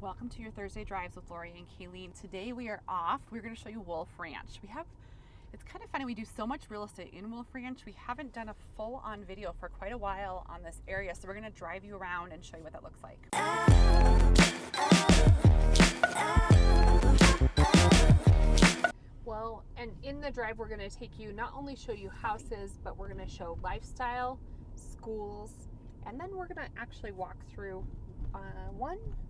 Welcome to your Thursday Drives with Lori and Kayleen. Today we are off. We're going to show you Wolf Ranch. It's kind of funny, we do so much real estate in Wolf Ranch. We haven't done a full-on video for quite a while on this area, so we're going to drive you around and show you what that looks like. Well, and in the drive we're going to take you, not only show you houses, but we're going to show lifestyle, schools, and then we're going to actually walk through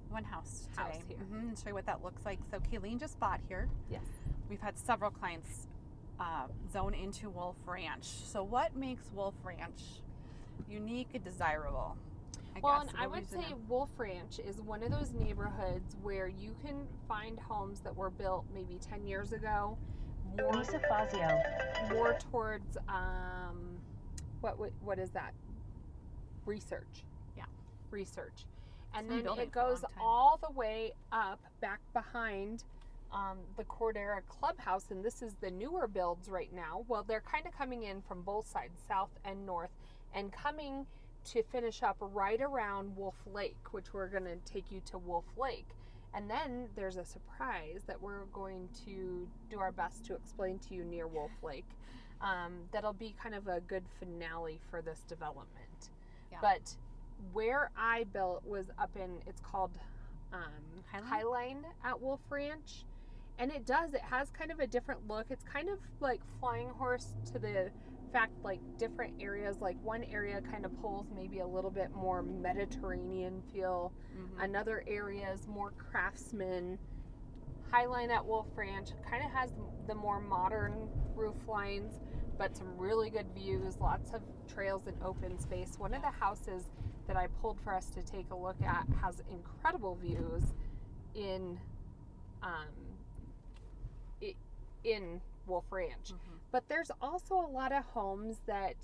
one house today. Here. And show you what that looks like. So Kayleen just bought here. Yes. We've had several clients zone into Wolf Ranch. So what makes Wolf Ranch unique and desirable? I would say Wolf Ranch is one of those neighborhoods where you can find homes that were built maybe 10 years ago, more towards what is that? Research. Yeah. Research. And then it goes all the way up back behind the Cordera Clubhouse, and this is the newer builds right now. Well, they're kind of coming in from both sides, south and north, and coming to finish up right around Wolf Lake, which we're going to take you to Wolf Lake. And then there's a surprise that we're going to do our best to explain to you near Wolf Lake. That'll be kind of a good finale for this development. Yeah. But where I built was up in, it's called Highline at Wolf Ranch. And it has kind of a different look. It's kind of like Flying Horse to the fact, like different areas, like one area kind of pulls maybe a little bit more Mediterranean feel. Mm-hmm. Another area is more craftsman. Highline at Wolf Ranch kind of has the more modern roof lines, but some really good views, lots of trails and open space. One of the houses that I pulled for us to take a look at has incredible views in Wolf Ranch. Mm-hmm. But there's also a lot of homes that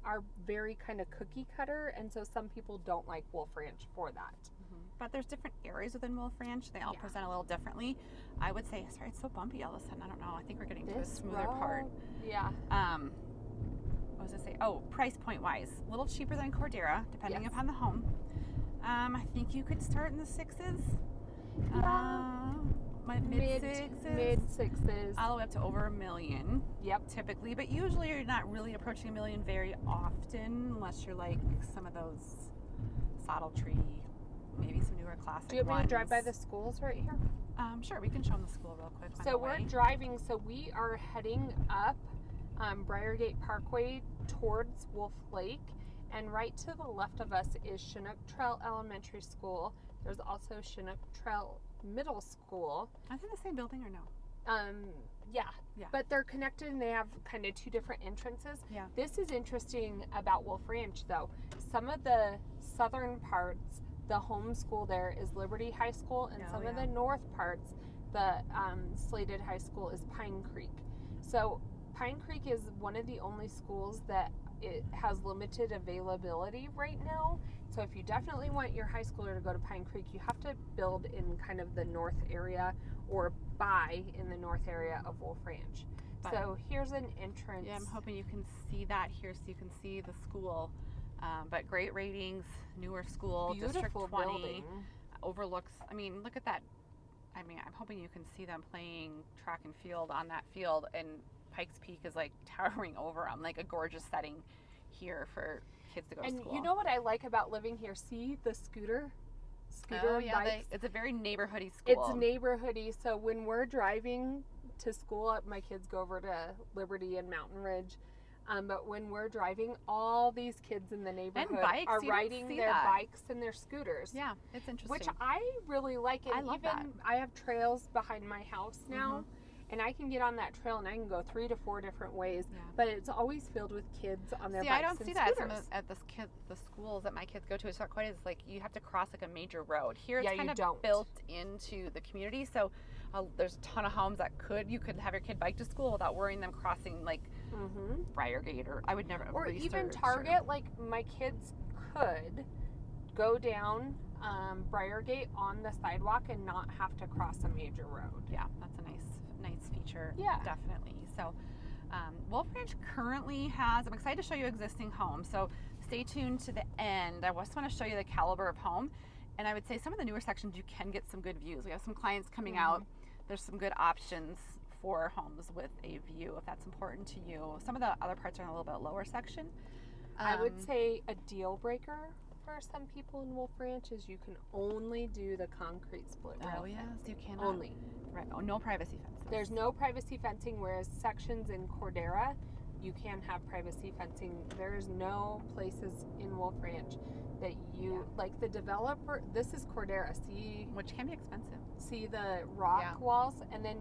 are very kind of cookie cutter, and so some people don't like Wolf Ranch for that. Mm-hmm. But there's different areas within Wolf Ranch. They all present a little differently. I would say, sorry, it's so bumpy all of a sudden. I don't know. I think we're getting to a smoother part. Yeah. What was I say? Oh, price point wise, a little cheaper than Cordera, depending upon the home. I think you could start in the sixes. Mid sixes. All the way up to over $1 million. Yep. Typically, but usually you're not really approaching $1 million very often, unless you're like some of those Saddle Tree, maybe some newer classic ones. Do you want me to drive by the schools right here? Sure, we can show them the school real quick. So we're driving, so we are heading up Briargate Parkway towards Wolf Lake, and right to the left of us is Chinook Trail Elementary School. There's also Chinook Trail Middle School. Are they the same building or no? Yeah. But they're connected and they have kind of two different entrances. Yeah. This is interesting about Wolf Ranch though. Some of the southern parts, the home school there is Liberty High School, and some of the north parts, the slated high school is Pine Creek. So Pine Creek is one of the only schools that it has limited availability right now. So if you definitely want your high schooler to go to Pine Creek, you have to build in kind of the north area or buy in the north area of Wolf Ranch. So here's an entrance. Yeah, I'm hoping you can see that here so you can see the school. But great ratings, newer school, beautiful District 20, building. Overlooks, look at that. I'm hoping you can see them playing track and field on that field, and Pikes Peak is like towering over them, like a gorgeous setting here for kids to go to school. And you know what I like about living here? See the scooter bikes? It's a very neighborhoody school. It's neighborhoody. So when we're driving to school, my kids go over to Liberty and Mountain Ridge. But when we're driving, all these kids in the neighborhood are riding their bikes and their scooters. Yeah, it's interesting. Which I really like. And I love that. I have trails behind my house now. Mm-hmm. And I can get on that trail and I can go 3 to 4 different ways, but it's always filled with kids on their bikes and scooters. I don't see that at the schools that my kids go to. It's not quite as like you have to cross like a major road. Here it's kind of built into the community, so there's a ton of homes that you could have your kid bike to school without worrying them crossing like Briargate, or I would never. Or even Target. Like my kids could go down Briargate on the sidewalk and not have to cross a major road. Yeah, that's a nice feature. Yeah, definitely. So Wolf Ranch currently has, I'm excited to show you existing homes, so stay tuned to the end. I just want to show you the caliber of home. And I would say some of the newer sections, you can get some good views. We have some clients coming out. There's some good options for homes with a view, if that's important to you. Some of the other parts are in a little bit lower section. I would say a deal breaker for some people in Wolf Ranch is you can only do the concrete split rail. Oh, yes, you cannot. Only. Right. Oh, no privacy fences. There's no privacy fencing, whereas sections in Cordera, you can have privacy fencing. There's no places in Wolf Ranch that you, like the developer, this is Cordera, see? Which can be expensive. See the rock walls? And then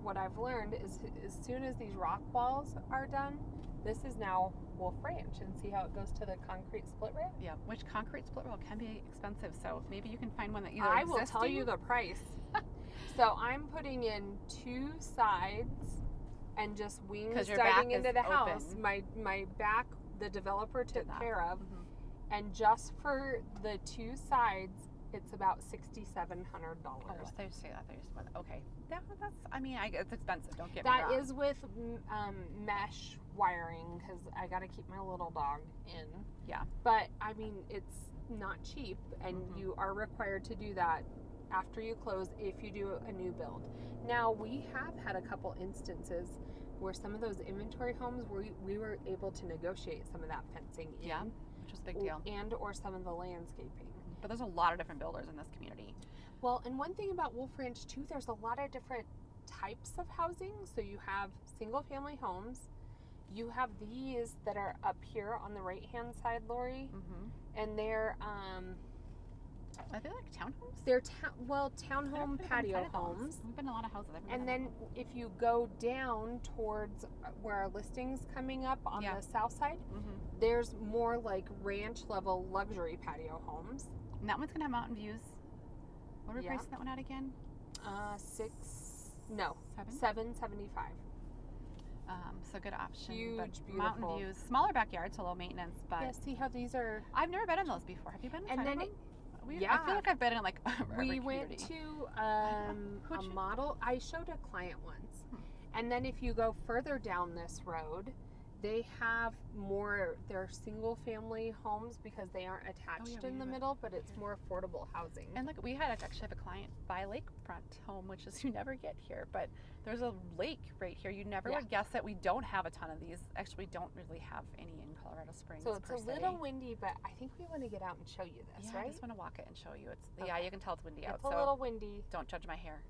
what I've learned is as soon as these rock walls are done, this is now Wolf Ranch, and see how it goes to the concrete split rail? Yeah, which concrete split rail can be expensive, so maybe you can find one that either I will tell you the price. So I'm putting in 2 sides and just wings diving into the house. My back, the developer took care of, and just for the 2 sides, it's about $6,700. Oh, they say that. Okay. That's. I mean, it's expensive. Don't get me wrong. That is with mesh wiring because I got to keep my little dog in. Yeah. But I mean, it's not cheap, and you are required to do that after you close if you do a new build. Now, we have had a couple instances where some of those inventory homes we were able to negotiate some of that fencing in. Yeah, which was a big deal. And or some of the landscaping. But there's a lot of different builders in this community. Well, and one thing about Wolf Ranch too, there's a lot of different types of housing. So you have single family homes. You have these that are up here on the right hand side, Lori. And they're are they like townhomes? They're townhome patio homes. We've been in a lot of houses. And then if you go down towards where our listing's coming up on the south side, there's more like ranch level luxury patio homes. And that one's gonna have mountain views. What are we pricing that one out again? $775. So good option. Huge, but beautiful. Mountain views, smaller backyard, so low maintenance. But yeah, see how these are. I've never been in those before. Have you been? And then, I feel like I've been in like. We went to a model. I showed a client once, and then if you go further down this road, they have more. They're single family homes because they aren't attached in the middle, but it's more affordable housing. And like we had actually have a client buy a lakefront home, which is you never get here, but there's a lake right here. You never would guess that. We don't have a ton of these. Actually, we don't really have any in Colorado Springs. So it's a little windy, but I think we want to get out and show you this, right? I just want to walk it and show you. It's you can tell it's windy out. It's a little windy. Don't judge my hair.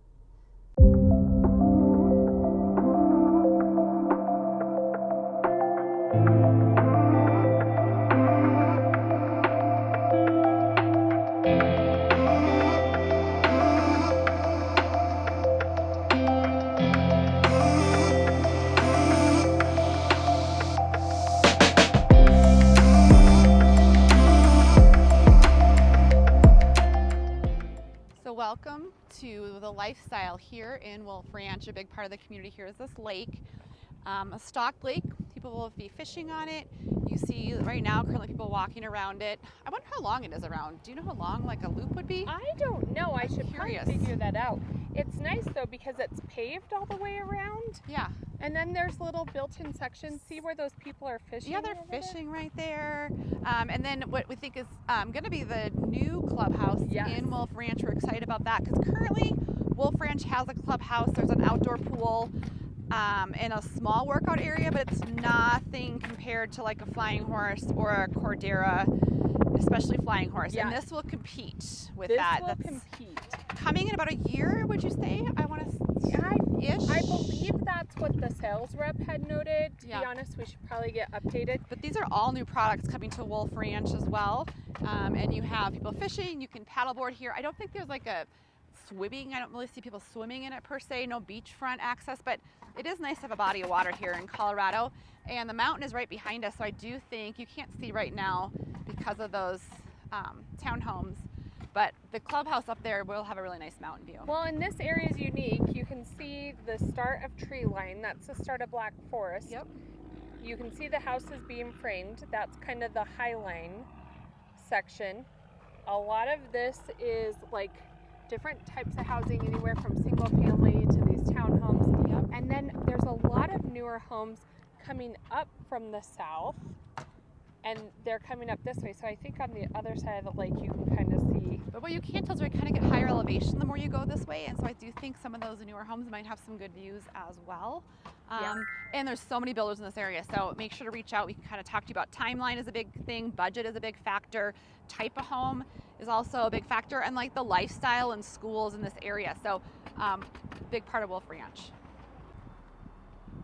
Welcome to the lifestyle here in Wolf Ranch. A big part of the community here is this lake, a stocked lake. People will be fishing on it. You see right now currently people walking around it. I wonder how long it is around. Do you know how long like a loop would be? I don't know. I should probably figure that out. It's nice though because it's paved all the way around. Yeah. And then there's little built-in sections. See where those people are fishing? Yeah, they're fishing right there. And then what we think is going to be the new clubhouse in Wolf Ranch. We're excited about that because currently Wolf Ranch has a clubhouse. There's an outdoor pool and a small workout area, but it's nothing compared to like a Flying Horse or a Cordera, especially Flying Horse. And this will compete with that. This will compete. Coming in about a year, would you say? I believe that's what the sales rep had noted. To be honest, we should probably get updated. But these are all new products coming to Wolf Ranch as well. And you have people fishing. You can paddleboard here. I don't think there's like a swimming. I don't really see people swimming in it per se. No beachfront access, but it is nice to have a body of water here in Colorado. And the mountain is right behind us, so I do think you can't see right now because of those townhomes. But the clubhouse up there will have a really nice mountain view. Well, and this area is unique. You can see the start of tree line. That's the start of Black Forest. Yep. You can see the houses being framed. That's kind of the High Line section. A lot of this is like different types of housing, anywhere from single family to these townhomes. Yep. And then there's a lot of newer homes coming up from the south. and they're coming up this way. So I think on the other side of the lake, you can kind of see. But what you can't tell is we kind of get higher elevation the more you go this way. And so I do think some of those newer homes might have some good views as well. And there's so many builders in this area. So make sure to reach out. We can kind of talk to you about timeline is a big thing. Budget is a big factor. Type of home is also a big factor. And like the lifestyle and schools in this area. So big part of Wolf Ranch.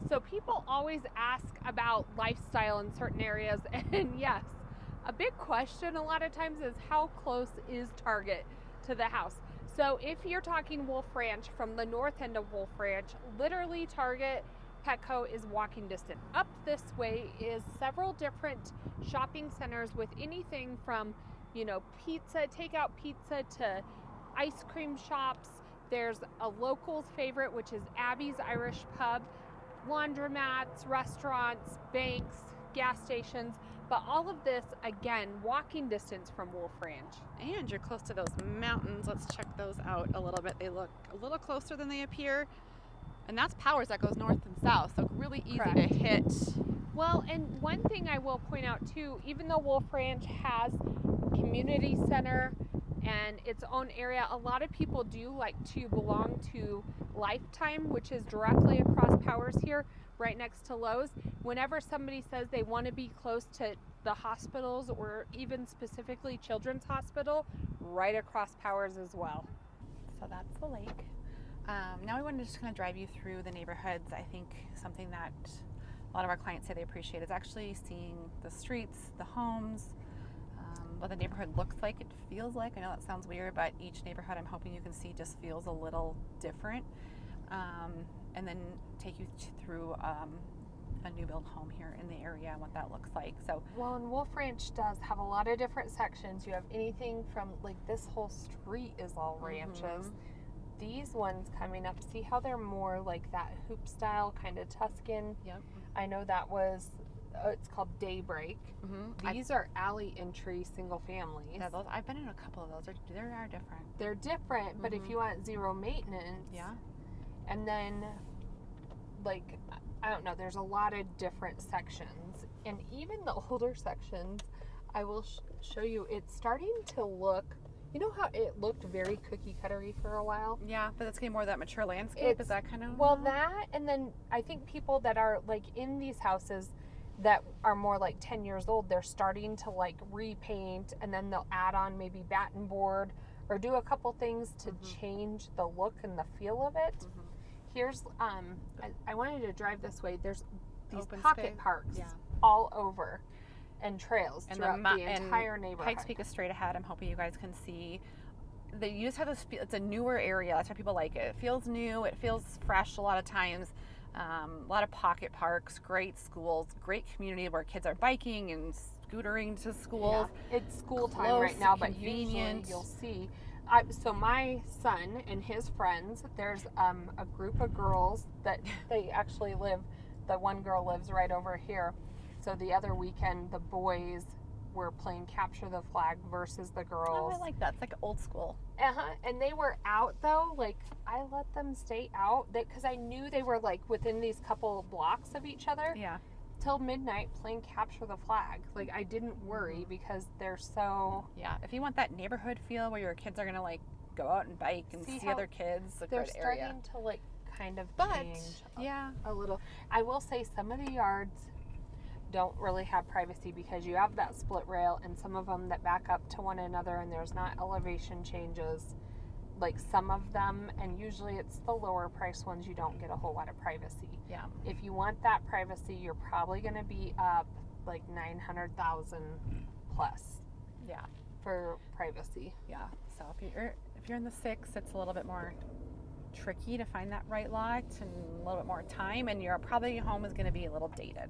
So people always ask about lifestyle in certain areas, and yes, a big question a lot of times is how close is Target to the house? So if you're talking Wolf Ranch, from the north end of Wolf Ranch, literally Target, Petco is walking distance. Up this way is several different shopping centers with anything from, pizza, takeout pizza, to ice cream shops. There's a locals favorite, which is Abby's Irish Pub, laundromats, restaurants, banks, gas stations, but all of this, again, walking distance from Wolf Ranch. And you're close to those mountains. Let's check those out a little bit. They look a little closer than they appear. And that's Powers that goes north and south, so really easy to hit. Well, and one thing I will point out too, even though Wolf Ranch has community center and its own area, a lot of people do like to belong to Lifetime, which is directly across Powers here, right next to Lowe's. Whenever somebody says they want to be close to the hospitals, or even specifically Children's Hospital, right across Powers as well. So that's the lake. Now we wanted to just kind of drive you through the neighborhoods. I think something that a lot of our clients say they appreciate is actually seeing the streets, the homes, what the neighborhood looks like, it feels like. I know that sounds weird, but each neighborhood I'm hoping you can see just feels a little different. And then take you through a new build home here in the area and what that looks like. So, well, and Wolf Ranch does have a lot of different sections. You have anything from, like, this whole street is all ranches. These ones coming up, see how they're more like that hoop style, kind of Tuscan? Yep. I know that was, it's called Daybreak. These are alley entry single families. Yeah, I've been in a couple of those. They are different. They're different, but if you want zero maintenance. Yeah. And then, like, I don't know, there's a lot of different sections. And even the older sections, I will show you, it's starting to look, you know how it looked very cookie cuttery for a while? Yeah, but it's getting more of that mature landscape. Is that kind of? Well, that, and then I think people that are like in these houses that are more like 10 years old, they're starting to like repaint, and then they'll add on maybe batten board or do a couple things to change the look and the feel of it. Here's, I wanted to drive this way. There's these open pocket space. parks Yeah. all over, and trails And throughout the entire neighborhood. Pikes Peak is straight ahead. I'm hoping you guys can see. You just have this. It's a newer area. That's how people like it. It feels new. It feels fresh a lot of times. A lot of pocket parks, great schools, great community where kids are biking and scootering to schools. Yeah. It's school time right now, but usually you'll see. So my son and his friends, there's a group of girls that they actually live. The one girl lives right over here. So the other weekend, the boys were playing capture the flag versus the girls. Oh, I like that. It's like old school. And they were out though. Like, I let them stay out because I knew they were like within these couple blocks of each other. Yeah. Till midnight playing capture the flag. Like, I didn't worry because they're so. Yeah. If you want that neighborhood feel where your kids are gonna like go out and bike and see other kids, a they're good area. starting to like kind of change. A little. I will say some of the yards don't really have privacy because you have that split rail, and some of them that back up to one another, and there's not elevation changes like some of them, and usually it's the lower price ones you don't get a whole lot of privacy. Yeah. If you want that privacy, you're probably going to be up like 900,000 plus. Yeah. For privacy. Yeah. So if you're in the 6, it's a little bit more tricky to find that right lot and a little bit more time, and your home is going to be a little dated.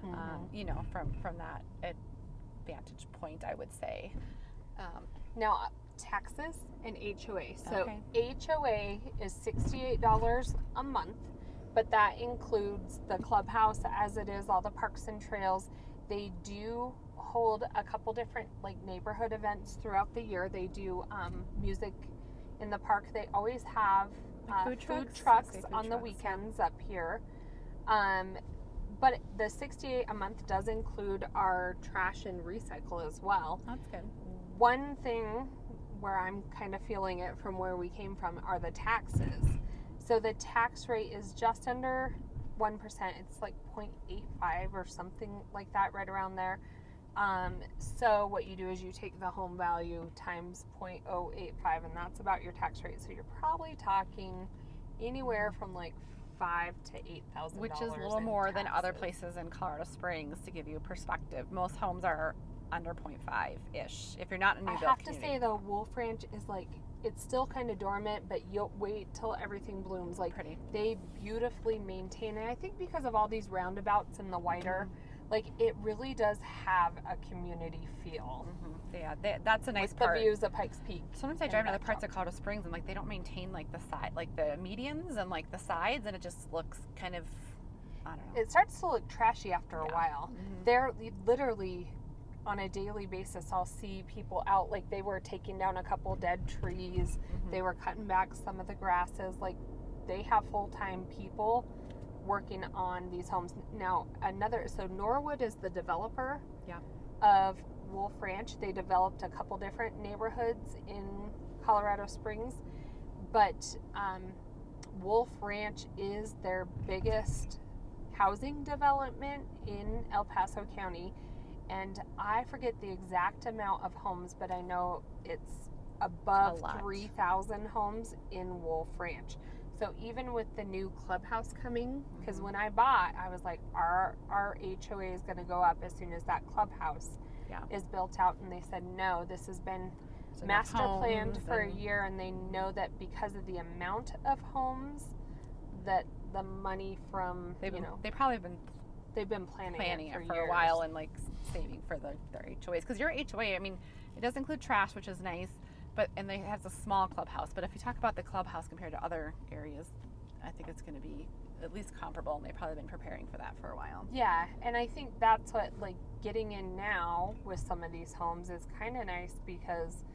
From that vantage point, I would say. Now, taxes and HOA. So HOA is $68 a month, but that includes the clubhouse as it is, all the parks and trails. They do hold a couple different like neighborhood events throughout the year. They do music in the park. They always have food trucks on the weekends up here. But the $68 a month does include our trash and recycle as well. That's good. One thing where I'm kind of feeling it from where we came from are the taxes. So the tax rate is just under 1%. It's like 0.85 or something like that, right around there. So what you do is you take the home value times 0.085, and that's about your tax rate. So you're probably talking anywhere from like $5,000 to $8,000, which is a little more than other places in Colorado Springs. To give you perspective, most homes are under 0.5-ish if you're not a new build community. I have to say though, Wolf Ranch is like, it's still kind of dormant, but you'll wait till everything blooms. Like, pretty. They beautifully maintain it. I think because of all these roundabouts and the wider, like, it really does have a community feel. Yeah, that's a nice part. The views of Pikes Peak. Sometimes I drive to other parts of Colorado Springs and like they don't maintain like the side, like the medians and like the sides, and it just looks kind of, I don't know. It starts to look trashy after a while. They're literally on a daily basis. I'll see people out, like they were taking down a couple dead trees. They were cutting back some of the grasses. Like, they have full-time people working on these homes. Now, so Norwood is the developer of Wolf Ranch. They developed a couple different neighborhoods in Colorado Springs, but Wolf Ranch is their biggest housing development in El Paso County, and I forget the exact amount of homes, but I know it's above 3,000 homes in Wolf Ranch. So even with the new clubhouse coming, because when I bought, I was like, our HOA is going to go up as soon as that clubhouse is built out. And they said, no, this has been master planned for a year. And they know that because of the amount of homes, that the money from, they've been planning it for a while and like saving for their HOAs. Because your HOA, I mean, it does include trash, which is nice. And it has a small clubhouse. But if you talk about the clubhouse compared to other areas, I think it's going to be at least comparable. And they've probably been preparing for that for a while. Yeah, and I think that's what, like, getting in now with some of these homes is kind of nice because,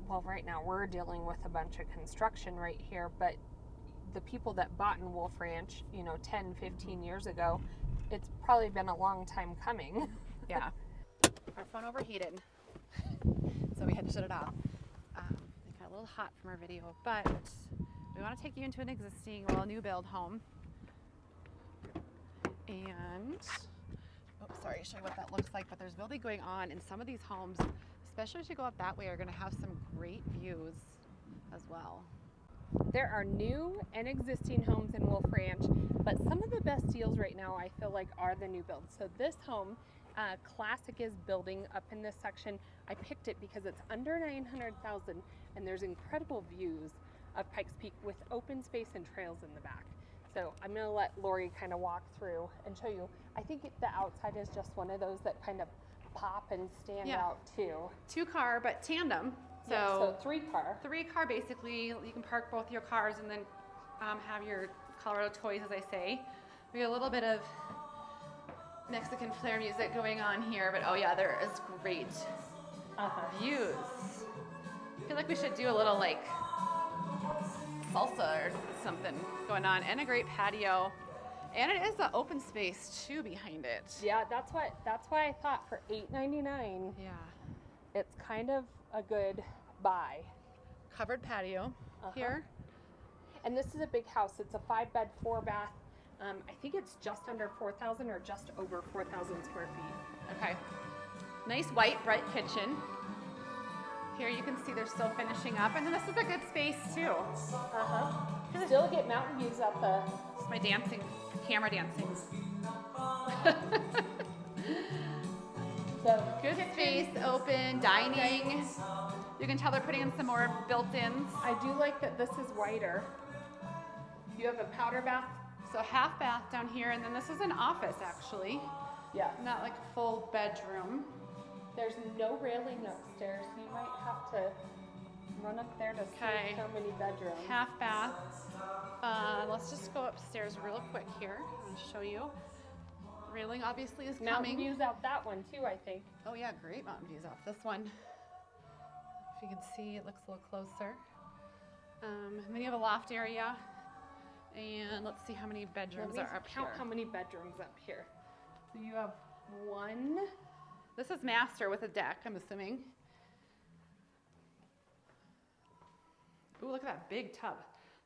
well, right now we're dealing with a bunch of construction right here. But the people that bought in Wolf Ranch, 10, 15 years ago, it's probably been a long time coming. Yeah. Our phone overheated, so we had to shut it off. It got a little hot from our video, but we want to take you into an existing, new build home. And, show you what that looks like. But there's building going on, and some of these homes, especially as you go up that way, are going to have some great views as well. There are new and existing homes in Wolf Ranch, but some of the best deals right now, I feel like, are the new builds. So this home, Classic, is building up in this section. I picked it because it's under $900,000 and there's incredible views of Pikes Peak with open space and trails in the back. So I'm going to let Lori kind of walk through and show you. I think the outside is just one of those that kind of pop and stand out too. 2-car, but tandem. So 3-car. 3-car, basically. You can park both your cars and then have your Colorado toys, as I say. We got a little bit of Mexican flair music going on here, but there is great views. I feel like we should do a little like salsa or something going on, and a great patio, and it is an open space too behind it. Yeah, that's why I thought for $8.99. Yeah, it's kind of a good buy. Covered patio here, and this is a big house. It's a 5-bed, 4-bath. I think it's just under 4,000 or just over 4,000 square feet. Okay. Nice white, bright kitchen. Here you can see they're still finishing up, and then this is a good space too. Still get mountain views out the. It's my camera dancing. So good space, open, dining. You can tell they're putting in some more built-ins. I do like that this is wider. You have a powder bath. So half bath down here, and then this is an office actually. Yeah. Not like a full bedroom. There's no railing upstairs. You might have to run up there to see so many bedrooms. Half bath. Let's just go upstairs real quick here and show you. Railing obviously is coming. Mountain views out that one too, I think. Oh yeah, great mountain views off this one. If you can see, it looks a little closer. And then you have a loft area. And let's see how many bedrooms are up here. Count how many bedrooms up here. So you have 1. This is master with a deck, I'm assuming. Ooh, look at that big tub.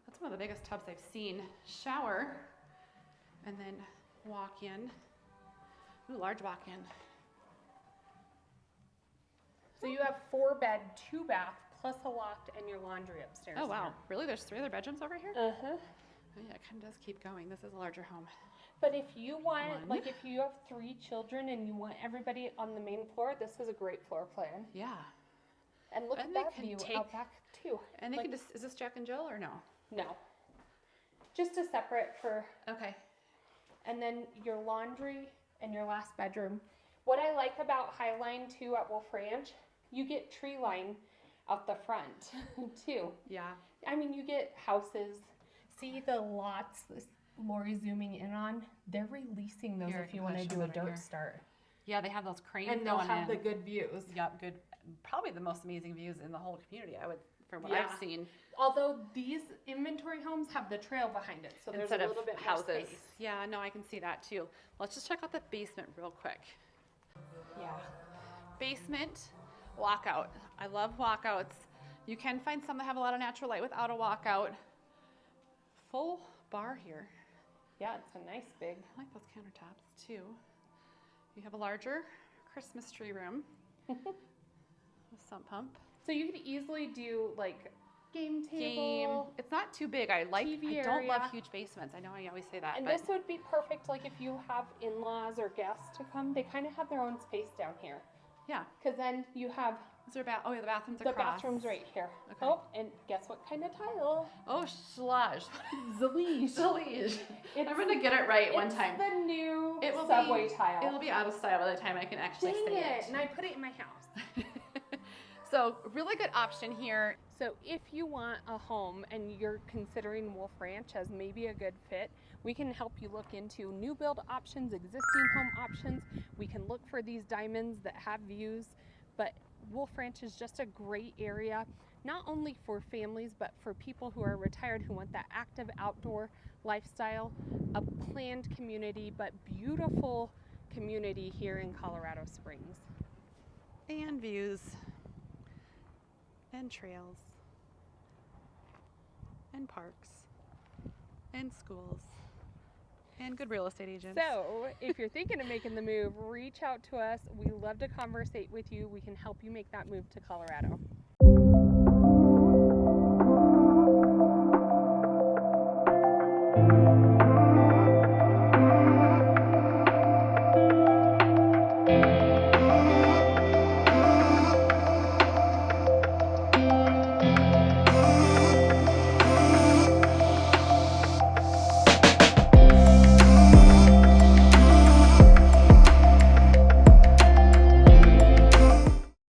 That's one of the biggest tubs I've seen. Shower, and then walk in. Ooh, large walk in. So you have 4 bed, 2 bath, plus a loft and your laundry upstairs. Oh, wow. Here. Really? There's 3 other bedrooms over here? Uh-huh. Oh, yeah, it kind of does keep going. This is a larger home. But if you want, like if you have 3 children and you want everybody on the main floor, this is a great floor plan. Yeah. And look at that view out back too. And they can just, is this Jack and Jill or no? No. Just a separate for. Okay. And then your laundry and your last bedroom. What I like about Highline too at Wolf Ranch, you get tree line out the front too. Yeah. I mean, you get houses. See the lots Lori's zooming in on? They're releasing those if you want to do a dirt start. Yeah, they have those cranes and they'll have the good views. Yep, good. Probably the most amazing views in the whole community, I would, from what I've seen. Although these inventory homes have the trail behind it, so there's a little bit more space. Yeah, no, I can see that too. Let's just check out the basement real quick. Yeah. Basement, walkout. I love walkouts. You can find some that have a lot of natural light without a walkout. Full bar here. Yeah, it's a nice big. I like those countertops too. You have a larger Christmas tree room. A sump pump. So you could easily do like game table. It's not too big. I don't love huge basements. I know I always say that. And this would be perfect like if you have in-laws or guests to come. They kind of have their own space down here. Yeah. Because then you have. Is there the bathroom's across. The bathroom's right here. Okay. Oh, and guess what kind of tile? Oh, sludge. Zalege. I'm going to get it right one time. It's the new subway tile. It'll be out of style by the time I can actually say it. And I put it in my house. So, really good option here. So, if you want a home and you're considering Wolf Ranch as maybe a good fit, we can help you look into new build options, existing home options. We can look for these diamonds that have views, but Wolf Ranch is just a great area, not only for families, but for people who are retired who want that active outdoor lifestyle, a planned community, but beautiful community here in Colorado Springs. And views, and trails, and parks, and schools, and good real estate agents. So if you're thinking of making the move, reach out to us. We love to conversate with you. We can help you make that move to Colorado.